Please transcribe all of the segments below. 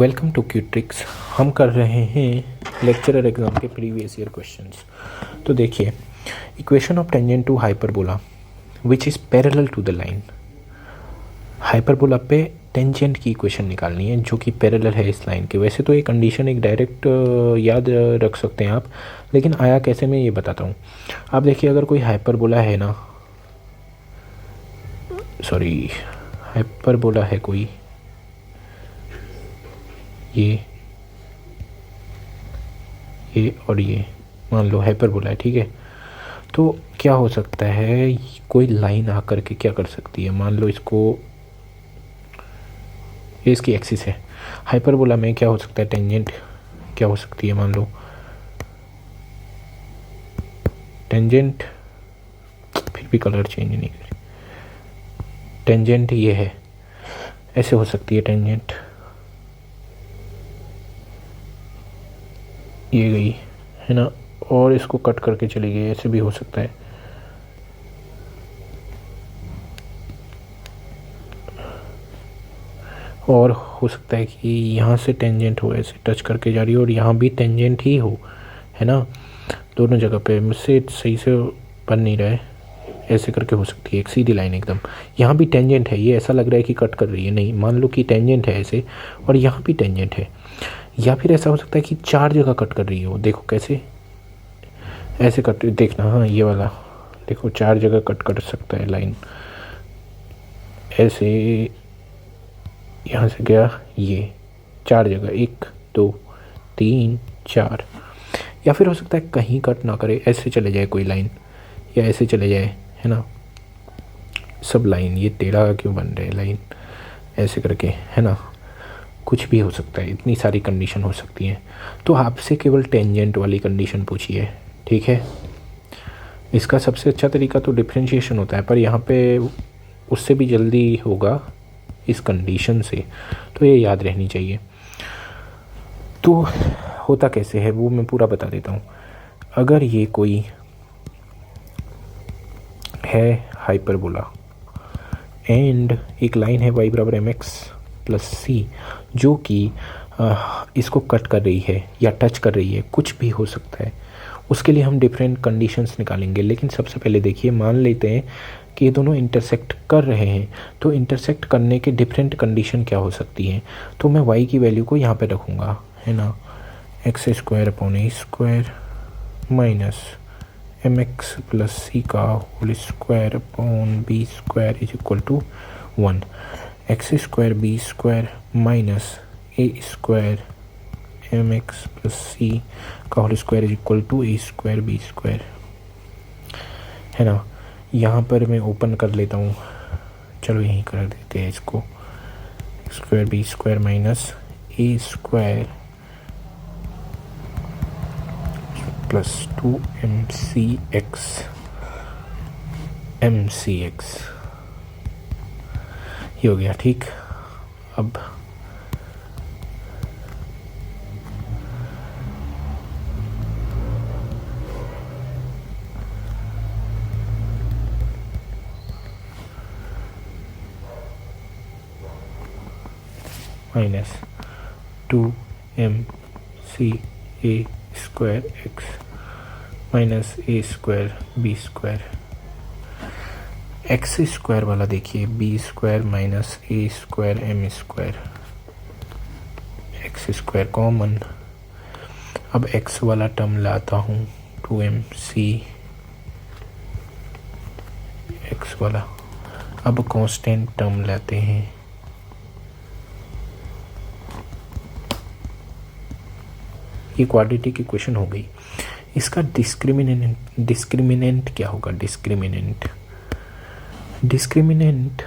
Welcome to क्यूट्रिक्स। हम कर रहे हैं लेक्चरर एग्जाम के प्रीवियस ईयर क्वेश्चंस। तो देखिए, equation of tangent to hyperbola which is parallel to the line. Hyperbola पे टेंजेंट की इक्वेशन निकालनी है जो कि पैरेलल है इस लाइन के। वैसे तो ये कंडीशन एक डायरेक्ट याद रख सकते हैं आप, लेकिन आया कैसे मैं ये बताता हूँ। आप देखिए, अगर कोई हाइपरबोला है ना, सॉरी हाइपरबोला है कोई, ये और ये मान लो हाइपरबोला है, ठीक है। तो क्या हो सकता है, कोई लाइन आकर के क्या कर सकती है, मान लो इसको, ये इसकी एक्सिस है। हाइपरबोला में क्या हो सकता है, टेंजेंट क्या हो सकती है, मान लो टेंजेंट, फिर भी कलर चेंज नहीं करें, टेंजेंट ये है, ऐसे हो सकती है टेंजेंट, ये गई है ना, और इसको कट करके चली गई, ऐसे भी हो सकता है। और हो सकता है कि यहाँ से टेंजेंट हो, ऐसे टच करके जा रही हो, और यहाँ भी टेंजेंट ही हो, है ना। दोनों जगह पे मुझसे सही से बन नहीं रहा है, ऐसे करके हो सकती है एक सीधी लाइन एकदम। यहाँ भी टेंजेंट है, ये ऐसा लग रहा है कि कट कर रही है, नहीं, मान लो कि टेंजेंट है ऐसे, और यहाँ भी टेंजेंट है। या फिर ऐसा हो सकता है कि चार जगह कट कर रही हो, देखो कैसे, ऐसे कट, देखना, हाँ ये वाला देखो, चार जगह कट कर सकता है लाइन, ऐसे यहाँ से गया, ये चार जगह, 1 2 3 4। या फिर हो सकता है कहीं कट ना करे, ऐसे चले जाए कोई लाइन, या ऐसे चले जाए, है ना। सब लाइन ये टेढ़ा क्यों बन रहे लाइन, ऐसे करके, है ना। कुछ भी हो सकता है, इतनी सारी कंडीशन हो सकती हैं। तो आपसे केवल टेंजेंट वाली कंडीशन पूछी है, ठीक है। इसका सबसे अच्छा तरीका तो डिफरेंशिएशन होता है, पर यहाँ पे उससे भी जल्दी होगा इस कंडीशन से, तो ये याद रहनी चाहिए। तो होता कैसे है वो मैं पूरा बता देता हूँ। अगर ये कोई है हाइपरबोला एंड एक लाइन है y बराबर mx प्लस सी, जो कि इसको कट कर रही है या टच कर रही है, कुछ भी हो सकता है, उसके लिए हम डिफरेंट कंडीशंस निकालेंगे। लेकिन सबसे पहले देखिए, मान लेते हैं कि ये दोनों इंटरसेक्ट कर रहे हैं, तो इंटरसेक्ट करने के डिफरेंट कंडीशन क्या हो सकती हैं। तो मैं y की वैल्यू को यहाँ पे रखूँगा, है ना, x² minus mx plus C का whole square upon b² is equal to 1, x² b² minus a² mx plus C का whole square is equal to a² b², है ना। यहाँ पर मैं ओपन कर लेता हूँ, चलो यहीं कर देते हैं इसको, square b² minus a² plus 2mcx ये हो गया, ठीक। अब minus 2mca² minus a² b², x² वाला देखिए, b² minus a² m², x² common. अब x वाला टर्म लाता हूँ, 2mc x वाला। अब कांस्टेंट टर्म लाते हैं, ये क्वाड्रेटिक इक्वेशन हो गई। इसका डिस्क्रिमिनेंट क्या होगा, डिस्क्रिमिनेंट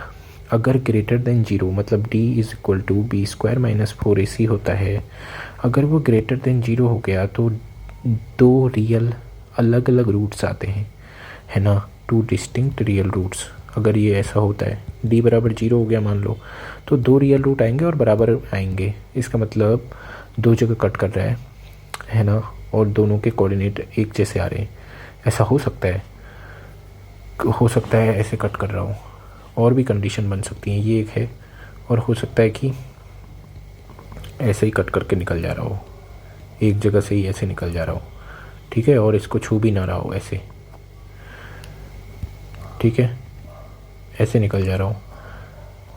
अगर ग्रेटर देन 0, मतलब d is equal to b² minus 4ac होता है, अगर वो ग्रेटर देन 0 हो गया तो दो रियल अलग अलग रूट्स आते हैं, है ना, 2 डिस्टिंक्ट रियल रूट्स। अगर ये ऐसा होता है, d बराबर 0 हो गया मान लो, तो 2 रियल रूट आएंगे और बराबर आएंगे, इसका मतलब 2 जगह कट कर रहा है ना, और दोनों के कोऑर्डिनेट एक जैसे आ रहे हैं। ऐसा हो सकता है ऐसे कट कर रहा हूँ, और भी कंडीशन बन सकती हैं, ये एक है, और हो सकता है कि ऐसे ही कट करके निकल जा रहा हो, एक जगह से ही ऐसे निकल जा रहा हो, ठीक है, और इसको छू भी ना रहा हो ऐसे, ठीक है, ऐसे निकल जा रहा हो।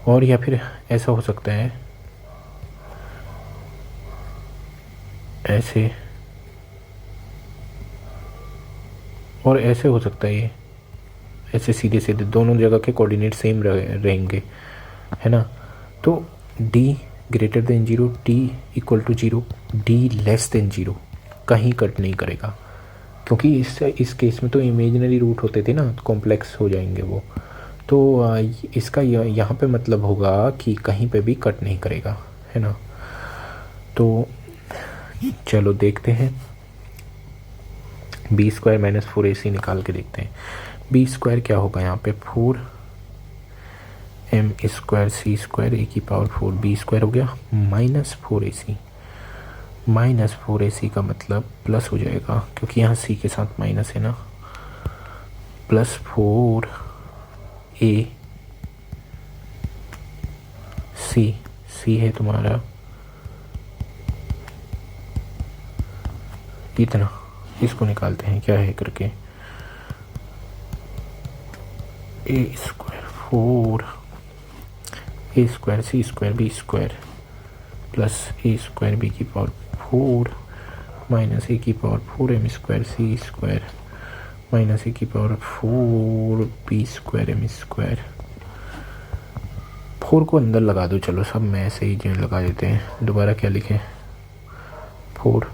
और या फिर ऐसा हो सकता है ऐसे, और ऐसे हो सकता है ये ऐसे सीधे सीधे, दोनों जगह के कोऑर्डिनेट सेम रहेंगे, है ना। तो d greater than 0, t equal to 0, d less than 0 कहीं कट नहीं करेगा, क्योंकि इस केस में तो इमेजिनरी रूट होते थे ना, कॉम्प्लेक्स हो जाएंगे वो। तो इसका यहाँ पे मतलब होगा कि कहीं पे भी कट नहीं करेगा, है ना। तो चलो देखते हैं, बी स्क्वायर माइनस 4ac निकाल के देखते हैं। बी स्क्वायर क्या होगा यहाँ पे, 4m square C square A की पावर 4, बी स्क्वायर हो गया माइनस 4ac। माइनस 4ac का मतलब प्लस हो जाएगा, क्योंकि यहाँ c के साथ माइनस है ना, प्लस 4ac, c है तुम्हारा इतना, इसको निकालते हैं क्या है करके, ए square 4a square C square B square plus ए स्क्वायर बी की पावर 4 माइनस ए की power 4m square C square minus ए की power 4b square m square. 4 को अंदर लगा दो, चलो सब में ऐसे ही जो लगा देते हैं। दोबारा क्या लिखें, 4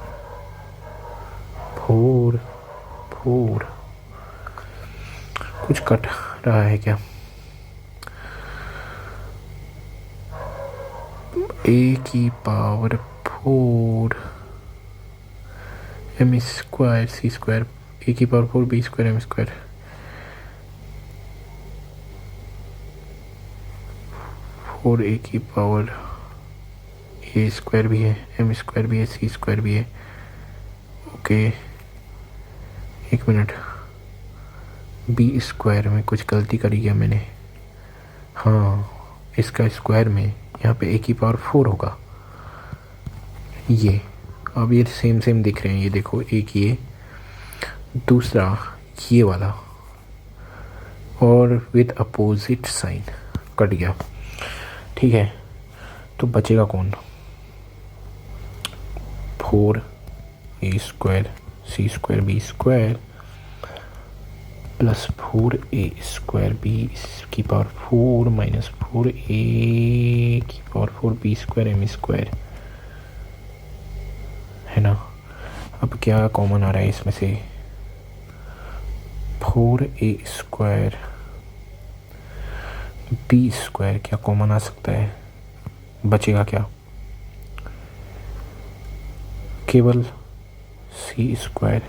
4 4, कुछ कट रहा है क्या, ए की power 4 m square C square A की power 4 B square m square, 4a की पावर ए स्क्वायर भी है, m स्क्वायर भी है, सी स्क्वायर भी है। ओके एक मिनट, बी स्क्वायर में कुछ गलती करी क्या मैंने, हाँ इसका स्क्वायर में यहाँ पे ए की पावर 4 होगा, ये अब ये सेम सेम दिख रहे हैं, ये देखो एक ये, दूसरा ये वाला, और विद अपोजिट साइन कट गया, ठीक है। तो बचेगा कौन, 4a square C square B square plus 4a square B की पावर 4 माइनस 4a की power 4 B square M square, है ना। अब क्या कॉमन आ रहा है इसमें से, 4a स्क्वायर बी स्क्वायर क्या कॉमन आ सकता है, बचेगा क्या, केवल सी स्क्वायर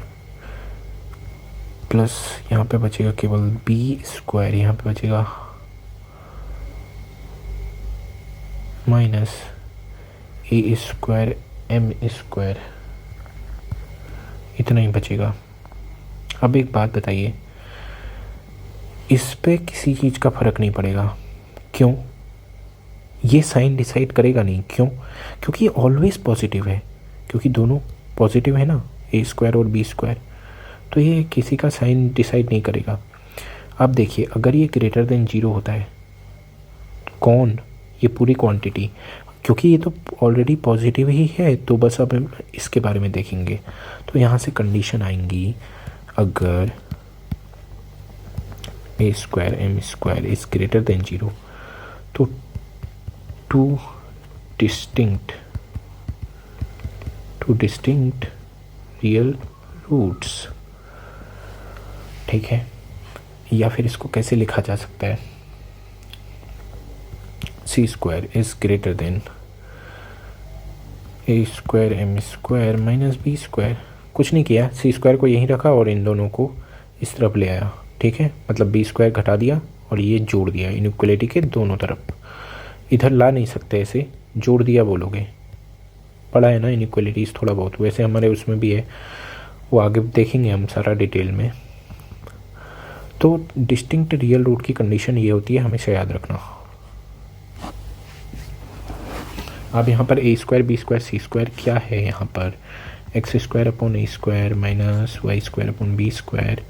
प्लस यहाँ पे बचेगा केवल बी स्क्वायर, यहाँ पे बचेगा minus A square M square, इतना ही बचेगा। अब एक बात बताइए, इस पे किसी चीज़ का फ़र्क नहीं पड़ेगा, क्यों, ये साइन डिसाइड करेगा नहीं, क्यों, क्योंकि ये ऑलवेज पॉजिटिव है, क्योंकि दोनों पॉजिटिव है ना, ए स्क्वायर और बी स्क्वायर, तो ये किसी का साइन डिसाइड नहीं करेगा। अब देखिए, अगर ये ग्रेटर देन 0 होता है, कौन, ये पूरी क्वांटिटी, क्योंकि ये तो ऑलरेडी पॉजिटिव ही है, तो बस अब हम इसके बारे में देखेंगे। तो यहाँ से कंडीशन आएंगी, अगर A square M square is greater than 0, तो टू डिस्टिंक्ट रियल रूट्स, ठीक है। या फिर इसको कैसे लिखा जा सकता है, C square is greater than A square M square minus B square, कुछ नहीं किया, सी स्क्वायर को यहीं रखा और इन दोनों को इस तरफ ले आया, ठीक है, मतलब बी स्क्वायर घटा दिया और ये जोड़ दिया इनइक्वलिटी के दोनों तरफ, इधर ला नहीं सकते, ऐसे जोड़ दिया बोलोगे, पढ़ा है ना इनइक्वलिटीज़ थोड़ा बहुत, वैसे हमारे उसमें भी है, वो आगे देखेंगे हम सारा डिटेल में। तो डिस्टिंक्ट रियल रूट की कंडीशन ये होती है, हमेशा याद रखना। अब यहाँ पर A square B square C square क्या है, यहाँ पर x square upon A square minus y square upon B square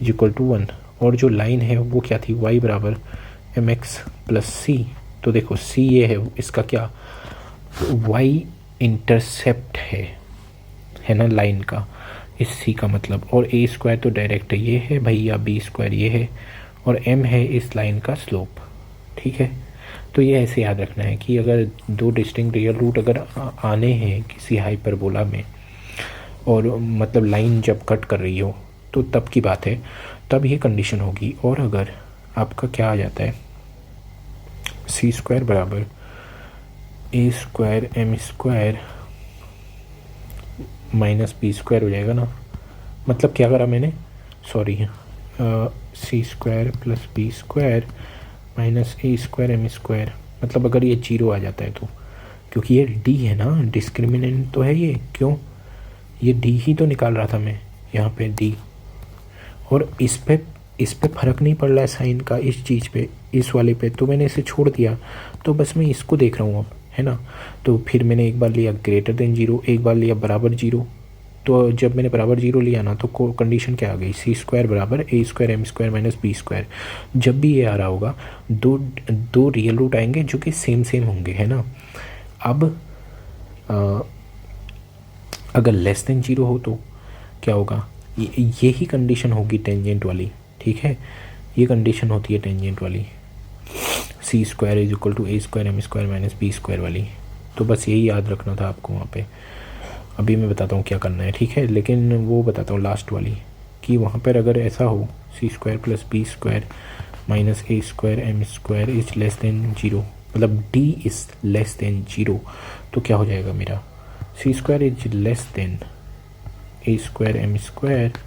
is equal to 1। और जो लाइन है वो क्या थी, y बराबर एम एक्स प्लस सी। तो देखो सी ये है, इसका क्या y इंटरसेप्ट है ना लाइन का, इस सी का मतलब। और ए स्क्वायर तो डायरेक्ट ये है भैया, बी स्क्वायर ये है, और m है इस लाइन का स्लोप। ठीक है, तो ये ऐसे याद रखना है कि अगर दो डिस्टिंक्ट रियल रूट अगर आने हैं किसी हाइपरबोला में, और मतलब लाइन जब कट कर रही हो तो तब की बात है, तब ये कंडीशन होगी। और अगर आपका क्या आ जाता है, सी स्क्वायर बराबर A square M square minus B square हो जाएगा ना, मतलब क्या करा मैंने, sorry, C square plus B square minus A square M square, मतलब अगर ये जीरो आ जाता है तो, क्योंकि ये डी है ना, डिस्क्रिमिनेंट तो है ये, क्यों, ये डी ही तो निकाल रहा था मैं यहाँ पे डी। और इस पे फ़र्क नहीं पड़ रहा है साइन का, इस चीज़ पे, इस वाले पे, तो मैंने इसे छोड़ दिया। तो बस मैं इसको देख रहा हूँ अब, है ना। तो फिर मैंने एक बार लिया ग्रेटर देन जीरो, एक बार लिया बराबर जीरो। तो जब मैंने बराबर जीरो लिया ना, तो कंडीशन क्या आ गई, सी स्क्वायर बराबर A square M square minus B square. जब भी ये आ रहा होगा, दो रियल रूट आएंगे जो कि सेम सेम होंगे, है ना। अब अगर लेस देन जीरो हो तो क्या होगा, ये ही कंडीशन होगी टेंजेंट वाली। ठीक है, ये कंडीशन होती है टेंजेंट वाली, C square is equal to A square M square minus B square वाली। तो बस यही याद रखना था आपको वहाँ पे। अभी मैं बताता हूँ क्या करना है, ठीक है, लेकिन वो बताता हूँ लास्ट वाली, कि वहाँ पर अगर ऐसा हो C square plus B square minus A square M square is less than zero, मतलब D is less than zero, तो क्या हो जाएगा मेरा, C square is less than A square M square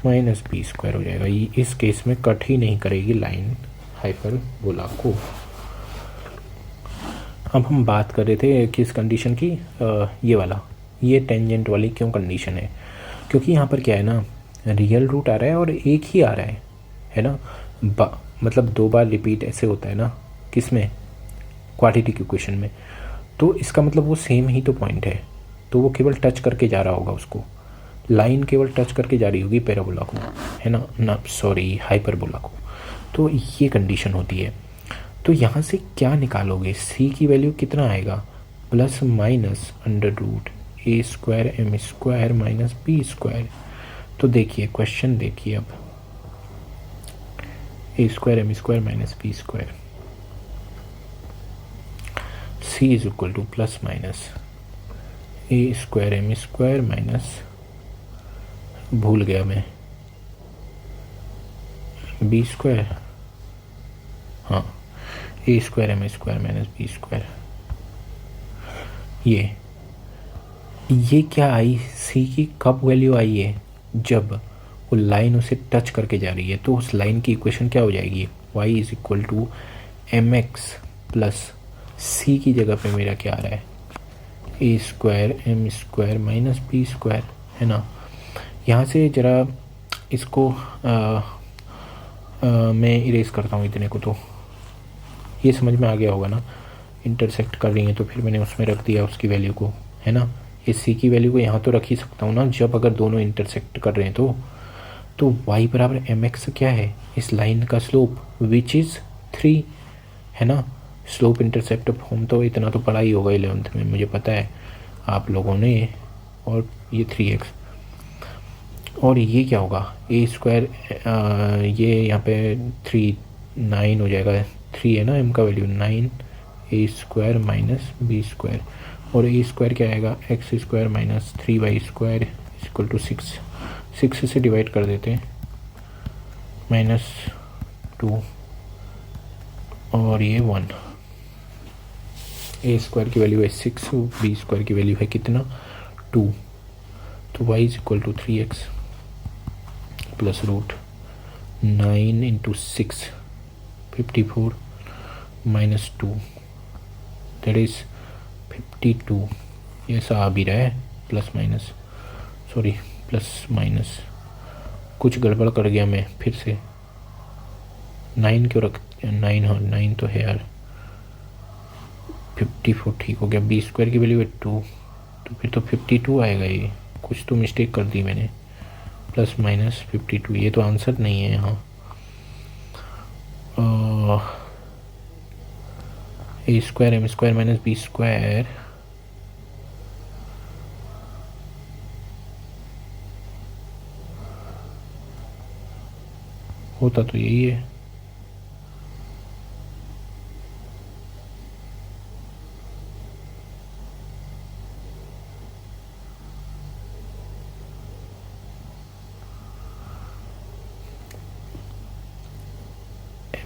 minus B square हो जाएगा। ये इस केस में कट ही नहीं करेगी लाइन हाइपरबोला को। अब हम बात कर रहे थे किस कंडीशन की, ये वाला, ये टेंजेंट वाली क्यों कंडीशन है, क्योंकि यहाँ पर क्या है ना, रियल रूट आ रहा है और एक ही आ रहा है ना, मतलब दो बार रिपीट ऐसे होता है ना, किस में, क्वाड्रेटिक इक्वेशन में। तो इसका मतलब वो सेम ही तो पॉइंट है, तो वो केवल टच करके जा रहा होगा उसको, लाइन केवल टच करके जा रही होगी पैराबोला को, है ना सॉरी हाइपरबोला को। तो ये कंडीशन होती है। तो यहाँ से क्या निकालोगे, सी की वैल्यू कितना आएगा, plus minus under root A square M square minus B square. तो देखिए क्वेश्चन देखिए, अब A square M square minus B square, C is equal to plus minus A square M square minus, भूल गया मैं, B square, हाँ, A square M square minus B square. ये क्या आई, सी की कब वैल्यू आई है, जब वो लाइन उसे टच करके जा रही है। तो उस लाइन की इक्वेशन क्या हो जाएगी, y is equal to M X plus C की जगह पे मेरा क्या आ रहा है, A square M square minus B square, है ना। यहाँ से ज़रा इसको मैं इरेज करता हूँ इतने को, तो ये समझ में आ गया होगा ना, इंटरसेक्ट कर रही है तो फिर मैंने उसमें रख दिया उसकी वैल्यू को, है ना। इस सी की वैल्यू को यहाँ तो रख ही सकता हूँ ना, जब अगर दोनों इंटरसेक्ट कर रहे हैं तो y बराबर एम एक्स क्या है, इस लाइन का स्लोप विच इज़ 3, है ना। स्लोप इंटरसेप्ट फॉर्म तो इतना तो पढ़ा ही होगा 11th में, मुझे पता है आप लोगों ने। और ये 3x, और ये क्या होगा, ए स्क्वायर, ये यहाँ पे 3 9 हो जाएगा, 3 है ना एम का value, 9 A square minus B square, और ए स्क्वायर क्या आएगा, x square minus 3y square equal to 6 से डिवाइड कर देते हैं, -2 और ये 1। ए स्क्वायर की वैल्यू है 6, बी स्क्वायर की वैल्यू है कितना, 2। तो y is equal to 3x plus root 9 into 6 54 minus 2 that is 52। ये ऐसा आ भी रहा है, plus minus, sorry plus minus, कुछ गड़बड़ कर गया मैं फिर से, 9 क्यों रख, 9, हाँ 9 तो है यार, 54 ठीक हो गया। बी स्क्वायर की वैल्यू है 2, तो फिर तो 52 आएगा। ये कुछ तो मिस्टेक कर दी मैंने, प्लस माइनस 52, ये तो आंसर नहीं है यहाँ। A square M square minus B square, होता तो यही है।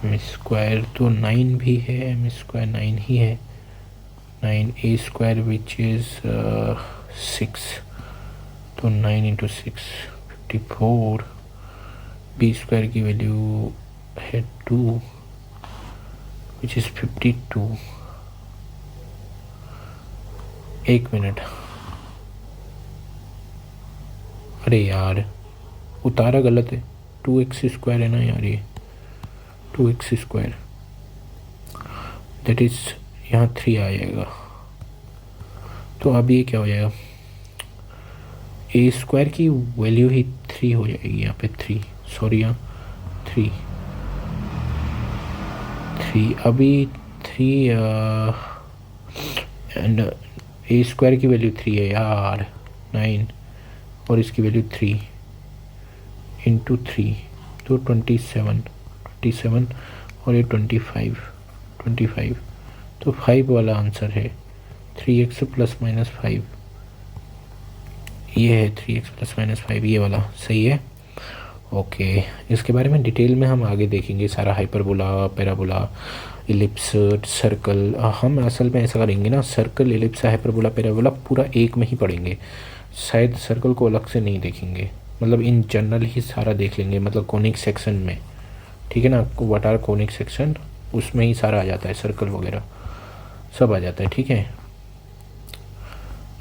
एम स्क्वायर तो 9 भी है, एम स्क्वायर 9 ही है। 9 ए स्क्वायर विच इज़ 6, तो 9 इंटू 6 54। बी स्क्वायर की वैल्यू है 2 विच इज़ 52। एक मिनट, अरे यार उतारा गलत है। 2x स्क्वायर है ना यार, ये 2x स्क्वायर, दैट इज़ यहाँ 3 आ जाएगा। तो अब ये क्या हो जाएगा, ए स्क्वायर की वैल्यू ही 3 हो जाएगी यहाँ पे। 3, सॉरी यहाँ 3 अभी 3 एंड ए स्क्वायर की वैल्यू 3 है यार, 9 और इसकी वैल्यू 3 इंटू 3, तो 27 और ये 25, तो 5 वाला आंसर है। 3x प्लस माइनस 5, ये है 3x प्लस माइनस 5, ये वाला सही है। ओके, इसके बारे में डिटेल में हम आगे देखेंगे सारा, हाइपरबोला, पैराबोला, इलिप्स, सर्कल। हम असल में ऐसा करेंगे ना, सर्कल, इलिप्स, हाइपरबोला, पैराबोला पूरा एक में ही पढ़ेंगे, शायद सर्कल को अलग से नहीं देखेंगे, मतलब इन जनरल ही सारा देख लेंगे, मतलब कोनिक सेक्शन में, ठीक है ना। व्हाट आर कोनिक सेक्शन, उसमें ही सारा आ जाता है, सर्कल वगैरह सब आ जाता है, ठीक है।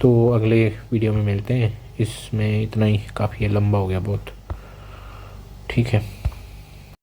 तो अगले वीडियो में मिलते हैं, इसमें इतना ही काफ़ी है, लंबा हो गया बहुत, ठीक है।